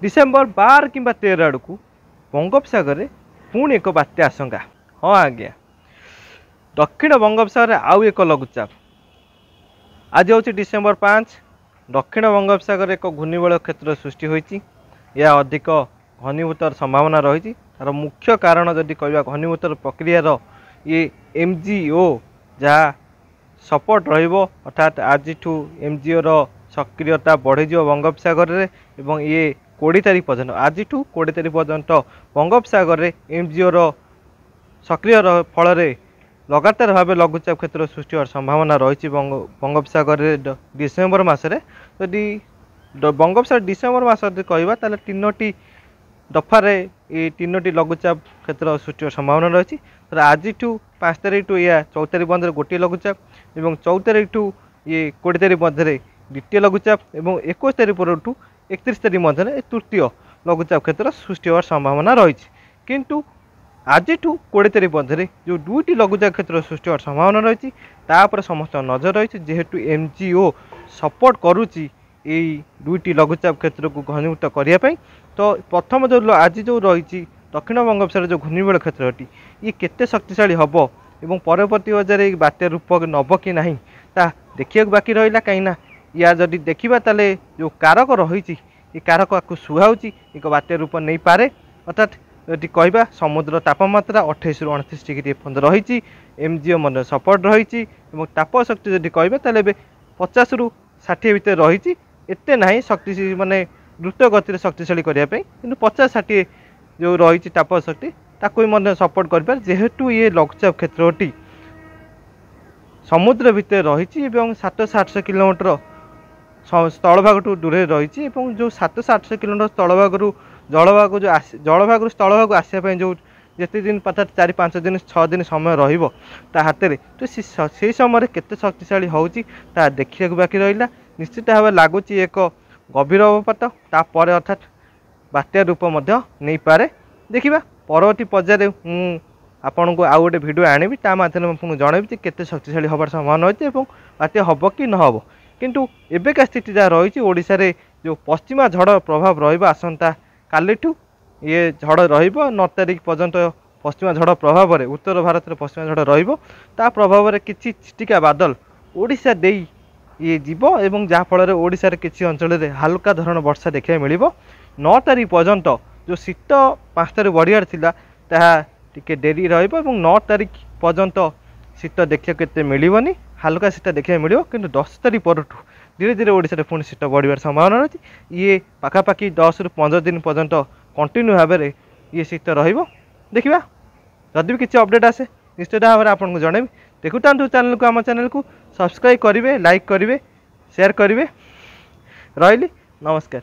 December 12 कि 13 आड़ को बंगोपसागर में पुणी एक बात्या आशंका। हाँ आज्ञा, दक्षिण बंगोपसागर आउ एक लघुचाप। आज हूँ डिसेम्बर 5। दक्षिण बंगोपसागर एक घूर्णिबल क्षेत्र सृष्टि होती। यह अधिक घनीभूतर संभावना रही। तार मुख्य कारण जदि कह घनीभूतर प्रक्रियार ये एमजीओ जहाँ सपोर्ट रहिबो, अर्थात आज एमजीओ रो सक्रियता बढ़ी बंगोपसागर रे एवं ये 20 तारीख पर्यंत आज 20 तारीख पर्यंत बंगोपसागर रे एमजीओ रो सक्रिय फल लगातार भाव लघुचाप क्षेत्र सृष्टि होवार संभावना रही। बंगोपसागर डिसेम्बर मसरे यदि बंगोपसागर डिसेम्बर मस कहवा ताले 3टी दफार ये 3टी लघुचाप क्षेत्र सृष्टि संभावना रही। आज 5 तारीख टू या 14 तारीख मध्य गोटे लघुचाप और 14 तारीख टू ये 20 तारीख मध्य द्वितीय लघुचाप और 21 तारीख पर 31 तारीख मध्य तृतीय लघुचाप क्षेत्र सृष्टि होवार संभावना रही। किंतु आज 20 तारीख मध्य जो 2टी लघुचाप क्षेत्र सृष्टि होवार संभावना रही तापर समस्त नजर रही। जेहेतु एमजीओ सपोर्ट करुच्ची 2टी लघुचाप क्षेत्र को घनीभूत करने। तो प्रथम जो आज जो रही दक्षिण बंगोपसागर जो घूर्णिबल क्षेत्रटी ये केते शक्तिशाली हम और परवर्ती पर्यायर बात्या रूप नब कि ना ता देखा बाकी रहा। कहीं या जदि देखा ताले जो कारक रही ये कारक आपको सुहाऊँ एक बात्या रूप नहीं पारे। अर्थात यदि कहवा समुद्र तापमात्रा 28 रु 29 डिग्री पर्यंत रही। एमजीओ मन सपोर्ट रही। ताप शक्ति जदि कहवा ताले 50 रु 60 भितर रही। एते ना शक्ति माने द्रुत गति शक्तिशाली करने कि 50-60 जो रही ताप शक्ति ताको सपोर्ट कर। जेहेतु ये लघुचाप क्षेत्रटी समुद्र भितर रही 700-800 किलोमीटर स्थलभाग दूर रही। जो 700-800 किलोमीटर स्थलभाग जलभाग जो जलभाग स्थलभाग आसवाई जो जिते दिन पता 4-5 दिन 6 दिन समय रहा तो से समय केते शक्तिशाली होची देखा बाकी रहा। निश्चित भाव लगुच एक गभीर अवपात तापर अर्थात बात्या रूप नहीं पारे। देखा परवर्ती पर्यायर मुझे आपन को आउ गोटे भिडियो आनिबी ता माध्यम आपको जनइबी केते शक्तिशाली हबार संभावना रही और बात्या हम कि न हम। किंतु एबेका स्थिति जहाँ रही ओडिशा रे जो पश्चिमा झड़ प्रभाव रहिबा आसंता कालीठू ये झड़ रहिबो 9 तारीख पर्यंत पश्चिमा झड़ प्रभाव में उत्तर भारत में पश्चिमा झड़ रहिबो ता प्रभाव में किछि चिटिका बादल ओडिशा देई ये जीव एवं जहाँ फल ओडिशा रे किछि अंचल रे हल्का धरण वर्षा देखा मिलिबो। 9 तारीख पर्यंत जो शीत 5 तारीख बढ़ियार थिला ताहा टिके डेरी रहिबो और 9 तारीख पर्यंत शीत देखा केते मिलिबनी हल्का शीत देखा मिल। किंतु 10 तारीख पर धीरे धीरे ओडिशा रे पुणी शीत बढ़िबार संभावना रही। ये पाखापाखि 10 रु 15 दिन पर्यंत कंटिन्यू भाव में ये शीत रहिबो। देखिबा जदि भी किसी अपडेट आसे निश्चित भाव में आपको जनइबी। देखु चैनल को आम चैनल को सब्सक्राइब करेंगे, लाइक करेंगे, शेयर करेंगे। रही नमस्कार।